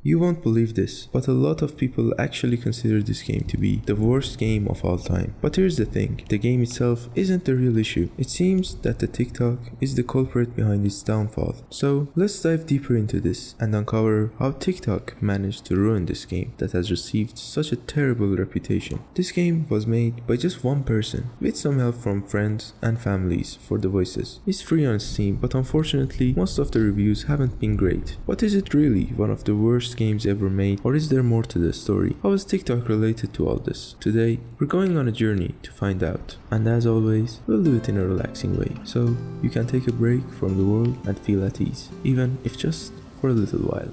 You won't believe this, but a lot of people actually consider this game to be the worst game of all time. But here's the thing, the game itself isn't the real issue. It seems that the TikTok is the culprit behind its downfall. So let's dive deeper into this and uncover how TikTok managed to ruin this game that has received such a terrible reputation. This game was made by just one person, with some help from friends and families for the voices. It's free on Steam, but unfortunately most of the reviews haven't been great. But is it really one of the worst games ever made, or is there more to the story? How is TikTok related to all this? Today, we're going on a journey to find out, and as always, we'll do it in a relaxing way, so you can take a break from the world and feel at ease, even if just for a little while.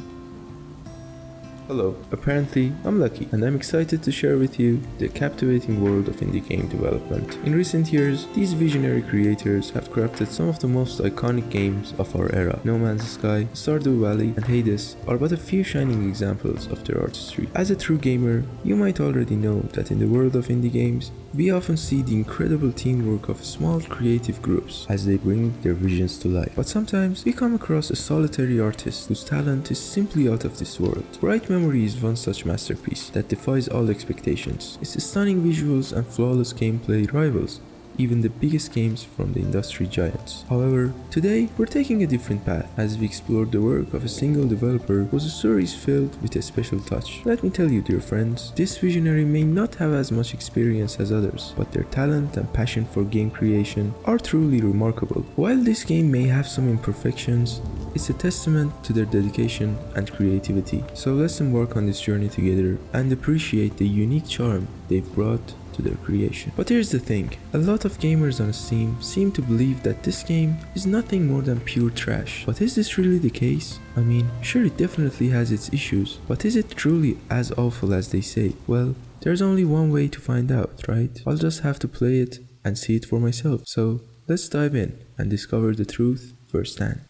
Hello, apparently I'm lucky and I'm excited to share with you the captivating world of indie game development. In recent years, these visionary creators have crafted some of the most iconic games of our era. No Man's Sky, Stardew Valley and Hades are but a few shining examples of their artistry. As a true gamer, you might already know that in the world of indie games, we often see the incredible teamwork of small creative groups as they bring their visions to life. But sometimes we come across a solitary artist whose talent is simply out of this world. Bright Memory is one such masterpiece that defies all expectations. Its stunning visuals and flawless gameplay rivals even the biggest games from the industry giants. However, today we're taking a different path as we explore the work of a single developer whose story is filled with a special touch. Let me tell you, dear friends, this visionary may not have as much experience as others, but their talent and passion for game creation are truly remarkable. While this game may have some imperfections, it's a testament to their dedication and creativity. So let's embark on this journey together and appreciate the unique charm they've brought to their creation. But here's the thing, a lot of gamers on Steam seem to believe that this game is nothing more than pure trash. But is this really the case? I mean, sure, it definitely has its issues, but is it truly as awful as they say? Well, there's only one way to find out, right? I'll just have to play it and see it for myself. So let's dive in and discover the truth firsthand.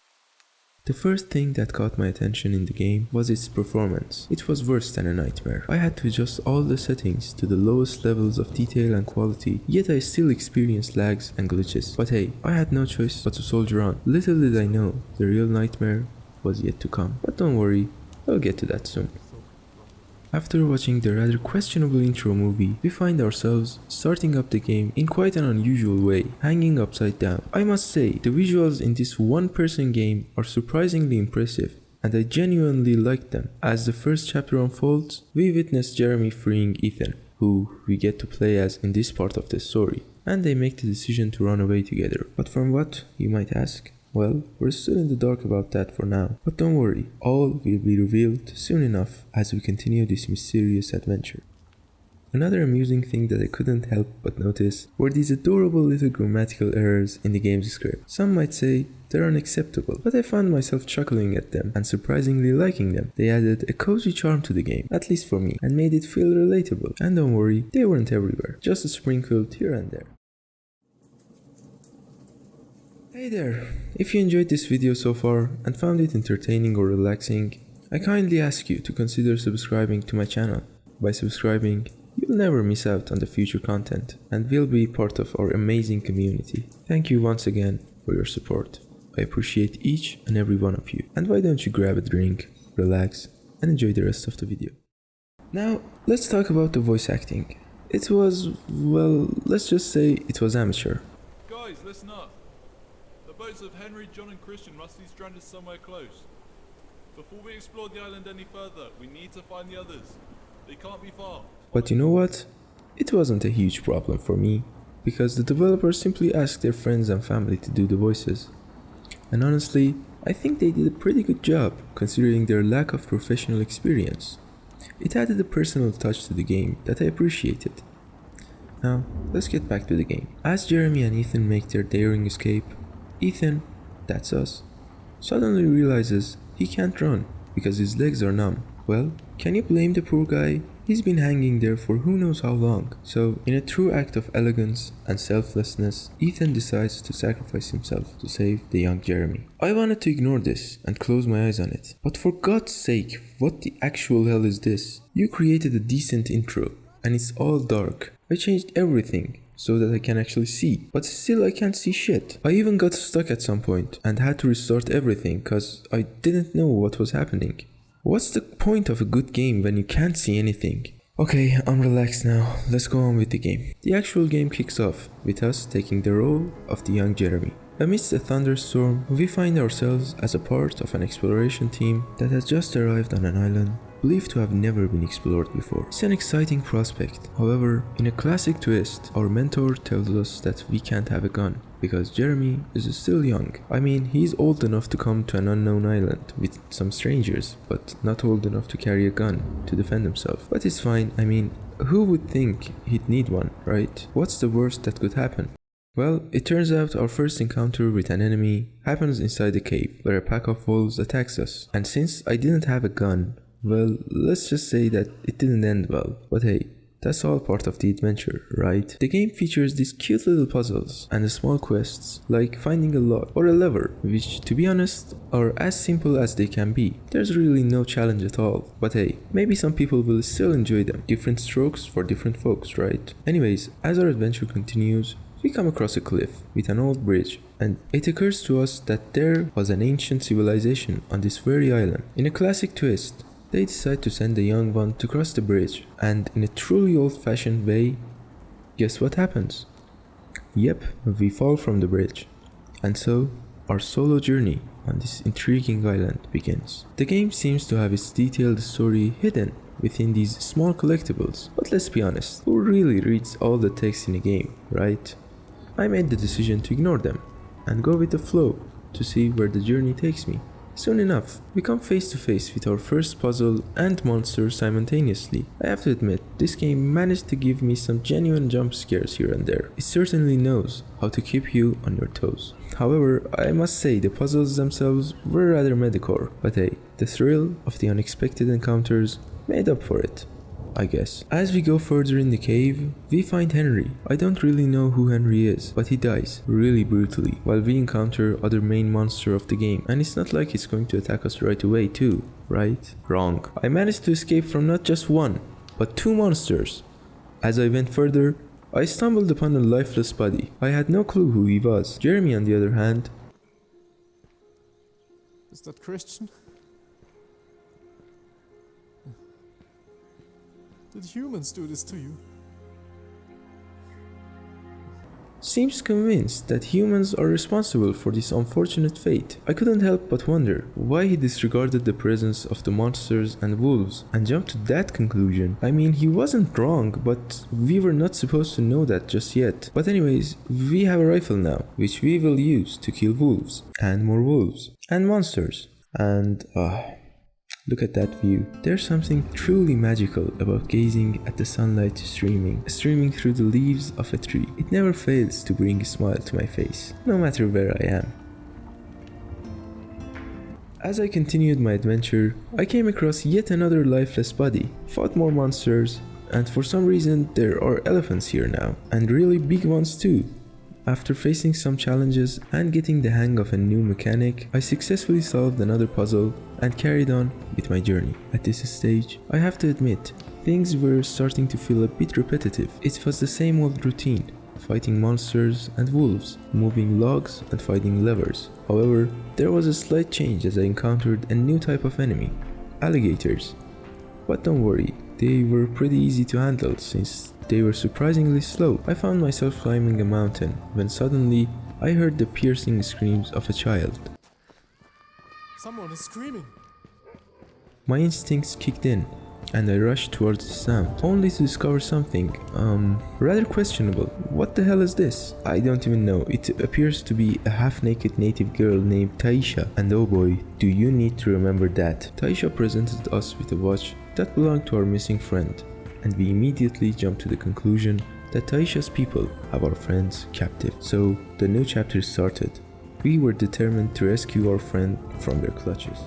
The first thing that caught my attention in the game was its performance. It was worse than a nightmare. I had to adjust all the settings to the lowest levels of detail and quality, yet I still experienced lags and glitches. But hey, I had no choice but to soldier on. Little did I know, the real nightmare was yet to come. But don't worry, I'll get to that soon. After watching the rather questionable intro movie, we find ourselves starting up the game in quite an unusual way, hanging upside down. I must say, the visuals in this one-person game are surprisingly impressive, and I genuinely liked them. As the first chapter unfolds, we witness Jeremy freeing Ethan, who we get to play as in this part of the story, and they make the decision to run away together. But from what, you might ask? Well, we're still in the dark about that for now, but don't worry, all will be revealed soon enough as we continue this mysterious adventure. Another amusing thing that I couldn't help but notice were these adorable little grammatical errors in the game's script. Some might say they're unacceptable, but I found myself chuckling at them and surprisingly liking them. They added a cozy charm to the game, at least for me, and made it feel relatable. And don't worry, they weren't everywhere, just sprinkled here and there. Hey there! If you enjoyed this video so far and found it entertaining or relaxing, I kindly ask you to consider subscribing to my channel. By subscribing, you'll never miss out on the future content and will be part of our amazing community. Thank you once again for your support. I appreciate each and every one of you. And why don't you grab a drink, relax, and enjoy the rest of the video. Now, let's talk about the voice acting. It was, well, let's just say it was amateur. Guys, listen up. The boats of Henry, John and Christian must be stranded somewhere close. Before we explore the island any further, we need to find the others. They can't be far. But you know what? It wasn't a huge problem for me, because the developers simply asked their friends and family to do the voices. And honestly, I think they did a pretty good job, considering their lack of professional experience. It added a personal touch to the game that I appreciated. Now, let's get back to the game. As Jeremy and Ethan make their daring escape, Ethan, that's us, suddenly realizes he can't run because his legs are numb. Well, can you blame the poor guy? He's been hanging there for who knows how long. So, in a true act of elegance and selflessness, Ethan decides to sacrifice himself to save the young Jeremy. I wanted to ignore this and close my eyes on it. But for God's sake, what the actual hell is this? You created a decent intro, and it's all dark. I changed everything so that I can actually see, but still I can't see shit. I even got stuck at some point and had to restart everything cause I didn't know what was happening. What's the point of a good game when you can't see anything? Okay, I'm relaxed now. Let's go on with the game. The actual game kicks off with us taking the role of the young Jeremy. Amidst a thunderstorm, we find ourselves as a part of an exploration team that has just arrived on an island believed to have never been explored before. It's an exciting prospect. However, in a classic twist, our mentor tells us that we can't have a gun because Jeremy is still young. I mean, he's old enough to come to an unknown island with some strangers, but not old enough to carry a gun to defend himself. But it's fine. I mean, who would think he'd need one, right? What's the worst that could happen? Well, it turns out our first encounter with an enemy happens inside a cave where a pack of wolves attacks us. And since I didn't have a gun, well, let's just say that it didn't end well. But hey, that's all part of the adventure, right? The game features these cute little puzzles and small quests like finding a lock or a lever, which to be honest are as simple as they can be. There's really no challenge at all. But hey, maybe some people will still enjoy them. Different strokes for different folks, right? Anyways, as our adventure continues, we come across a cliff with an old bridge, and it occurs to us that there was an ancient civilization on this very island. In a classic twist, they decide to send the young one to cross the bridge, and in a truly old-fashioned way, guess what happens? Yep, we fall from the bridge. And so, our solo journey on this intriguing island begins. The game seems to have its detailed story hidden within these small collectibles, but let's be honest, who really reads all the text in a game, right? I made the decision to ignore them and go with the flow to see where the journey takes me. Soon enough, we come face to face with our first puzzle and monster simultaneously. I have to admit, this game managed to give me some genuine jump scares here and there. It certainly knows how to keep you on your toes. However, I must say the puzzles themselves were rather mediocre, but hey, the thrill of the unexpected encounters made up for it, I guess. As we go further in the cave, we find Henry. I don't really know who Henry is, but he dies really brutally while we encounter other main monster of the game, and it's not like it's going to attack us right away too, right? Wrong. I managed to escape from not just one, but two monsters. As I went further, I stumbled upon a lifeless body. I had no clue who he was. Jeremy, on the other hand, Is that Christian? Did humans do this to you? seems convinced that humans are responsible for this unfortunate fate. I couldn't help but wonder why he disregarded the presence of the monsters and wolves and jumped to that conclusion. I mean, he wasn't wrong, but we were not supposed to know that just yet. But anyways, we have a rifle now, which we will use to kill wolves, and more wolves, and monsters. And look at that view. There's something truly magical about gazing at the sunlight streaming through the leaves of a tree. It never fails to bring a smile to my face, no matter where I am. As I continued my adventure, I came across yet another lifeless body, fought more monsters, and for some reason there are elephants here now, and really big ones too. After facing some challenges and getting the hang of a new mechanic, I successfully solved another puzzle and carried on with my journey. At this stage, I have to admit, things were starting to feel a bit repetitive. It was the same old routine, fighting monsters and wolves, moving logs and fighting levers. However, there was a slight change as I encountered a new type of enemy, alligators. But don't worry, they were pretty easy to handle since they were surprisingly slow. I found myself climbing a mountain when suddenly I heard the piercing screams of a child. Someone is screaming. My instincts kicked in and I rushed towards the sound, only to discover something, rather questionable. What the hell is this? I don't even know. It appears to be a half-naked native girl named Taisha, and oh boy, do you need to remember that. Taisha presented us with a watch that belonged to our missing friend, and we immediately jumped to the conclusion that Taisha's people have our friends captive. So the new chapter started. We were determined to rescue our friend from their clutches.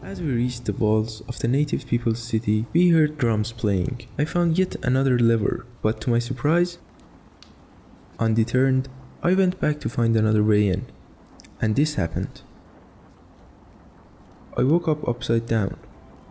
As we reached the walls of the native people's city, we heard drums playing. I found yet another lever, but to my surprise, undeterred, I went back to find another way in. And this happened. I woke up upside down.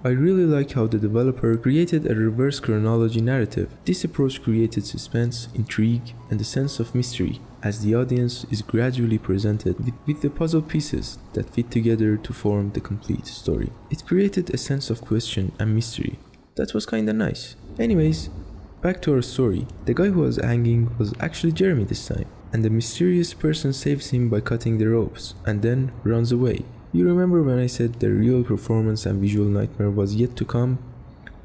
I really like how the developer created a reverse chronology narrative. This approach created suspense, intrigue, and a sense of mystery as the audience is gradually presented with the puzzle pieces that fit together to form the complete story. It created a sense of question and mystery that was kinda nice. Anyways, back to our story. The guy who was hanging was actually Jeremy this time, and the mysterious person saves him by cutting the ropes and then runs away. You remember when I said the real performance and visual nightmare was yet to come?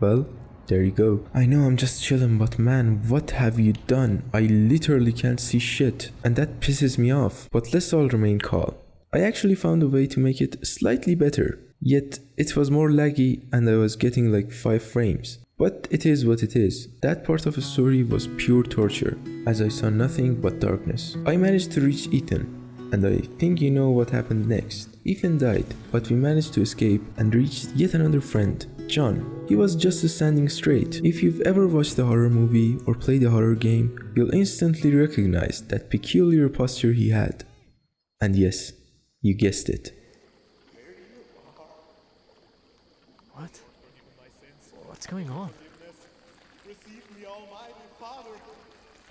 Well, there you go. I know I'm just chilling, but man, what have you done? I literally can't see shit, and that pisses me off. But let's all remain calm. I actually found a way to make it slightly better, yet it was more laggy and I was getting like 5 frames. But it is what it is. That part of the story was pure torture, as I saw nothing but darkness. I managed to reach Ethan, and I think you know what happened next. Ethan died, but we managed to escape and reached yet another friend, John. He was just standing straight. If you've ever watched a horror movie or played a horror game, you'll instantly recognize that peculiar posture he had. And yes, you guessed it. What? What's going on? Receive me, Almighty Father.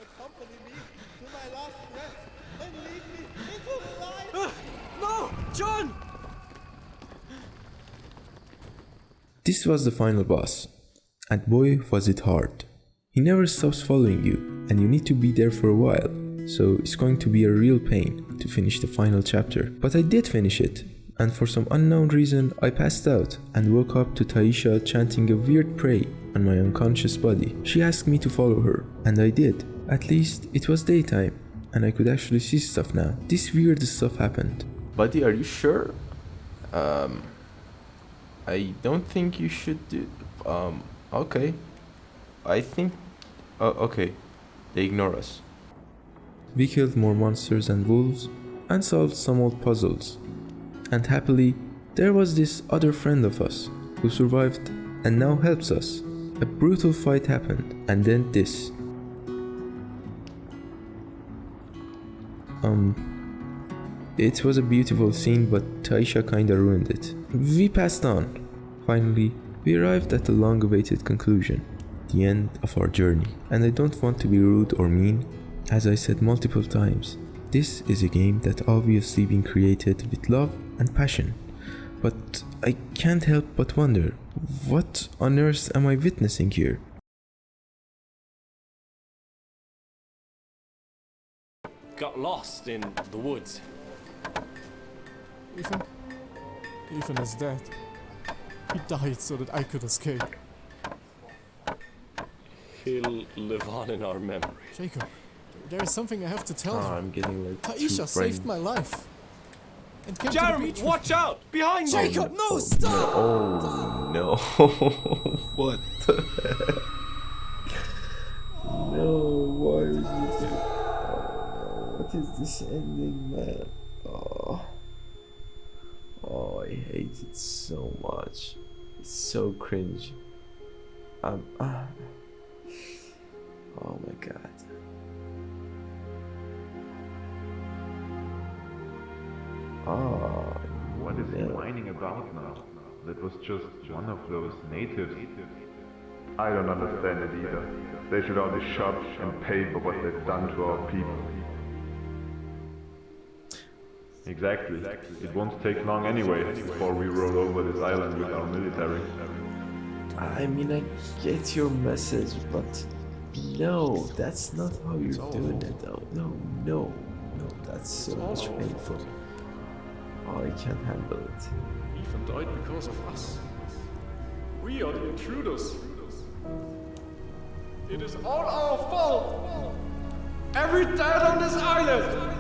Accompany me to my last breath and lead me into the light. No! John! This was the final boss, and boy was it hard. He never stops following you, and you need to be there for a while, so it's going to be a real pain to finish the final chapter. But I did finish it, and for some unknown reason I passed out and woke up to Taisha chanting a weird prayer on my unconscious body. She asked me to follow her, and I did. At least it was daytime, and I could actually see stuff now. This weird stuff happened. Buddy, are you sure? I don't think you should do... okay. I think... okay. They ignore us. We killed more monsters and wolves, and solved some old puzzles. And happily, there was this other friend of us, who survived and now helps us. A brutal fight happened, and then this. It was a beautiful scene, but Taisha kinda ruined it. We passed on. Finally, we arrived at the long-awaited conclusion, the end of our journey. And I don't want to be rude or mean, as I said multiple times, this is a game that obviously been created with love and passion. But I can't help but wonder, what on earth am I witnessing here? Got lost in the woods. Ethan? Ethan is dead. He died so that I could escape. He'll live on in our memory. Jacob, there is something I have to tell you. I'm getting like Taisha saved my life. And came to the Jeremy, beach watch out! Behind you! Jacob, no, stop! Oh no. What the heck? No, why would you do that? Oh, what is this ending, man? Oh, I hate it so much. It's so cringe. Oh my god. Oh, What is he whining about now? That was just one of those natives. I don't understand it either. They should all be shot and pay for what they've done to our people. Exactly. It won't take long anyway before we roll over this island with our military. I mean, I get your message, but no, that's not how you're doing it. No, that's so much painful. Oh, I can't handle it. Ethan died because of us. We are the intruders. It is all our fault. Every death on this island.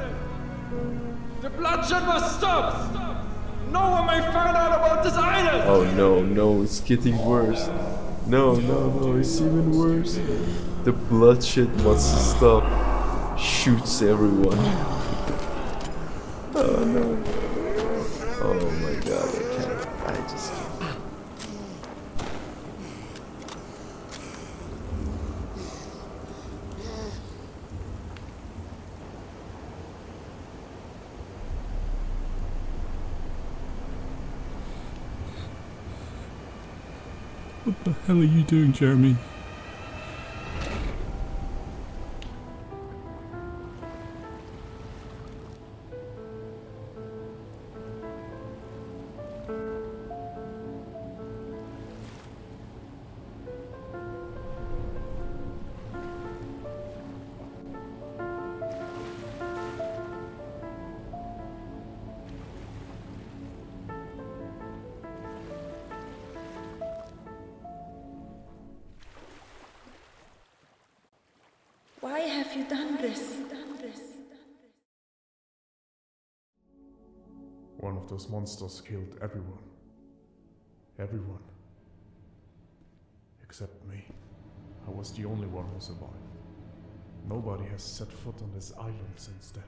The bloodshed must stop. No one may find out about this island. Oh no, it's getting worse. No, it's even worse. The bloodshed must stop. Shoots everyone. Oh no. Oh my god, I can't. I just can't. What the hell are you doing, Jeremy? have you done this? One of those monsters killed everyone. Everyone. Except me. I was the only one who survived. Nobody has set foot on this island since then.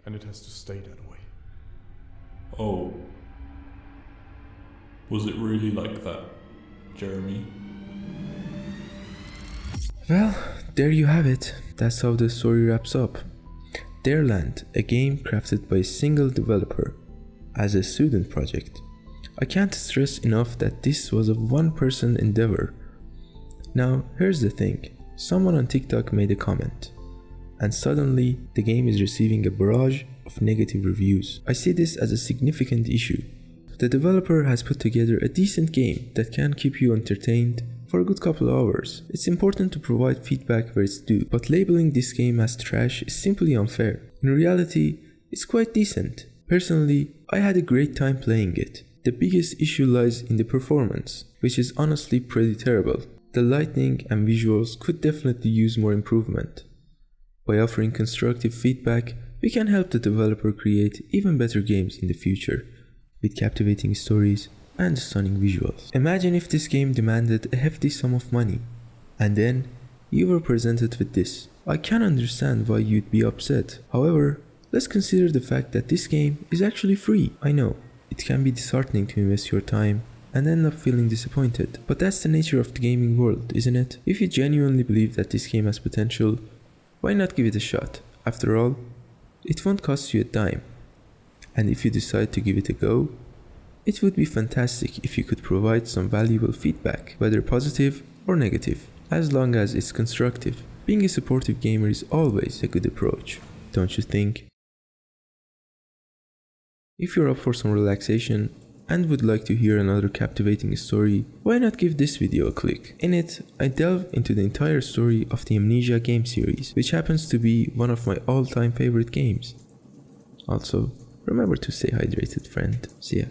And it has to stay that way. Oh. Was it really like that, Jeremy? Well, there you have it. That's how the story wraps up. Dareland, a game crafted by a single developer as a student project. I can't stress enough that this was a one-person endeavor. Now, here's the thing. Someone on TikTok made a comment, and suddenly the game is receiving a barrage of negative reviews. I see this as a significant issue. The developer has put together a decent game that can keep you entertained for a good couple of hours. It's important to provide feedback where it's due, but labeling this game as trash is simply unfair. In reality, it's quite decent. Personally, I had a great time playing it. The biggest issue lies in the performance, which is honestly pretty terrible. The lighting and visuals could definitely use more improvement. By offering constructive feedback, we can help the developer create even better games in the future, with captivating stories and stunning visuals. Imagine if this game demanded a hefty sum of money, and then you were presented with this. I can understand why you'd be upset. However, let's consider the fact that this game is actually free. I know, it can be disheartening to invest your time and end up feeling disappointed, but that's the nature of the gaming world, isn't it? If you genuinely believe that this game has potential, why not give it a shot? After all, it won't cost you a dime. And if you decide to give it a go, it would be fantastic if you could provide some valuable feedback, whether positive or negative, as long as it's constructive. Being a supportive gamer is always a good approach, don't you think? If you're up for some relaxation and would like to hear another captivating story, why not give this video a click? In it, I delve into the entire story of the Amnesia game series, which happens to be one of my all-time favorite games. Also, remember to stay hydrated, friend. See ya.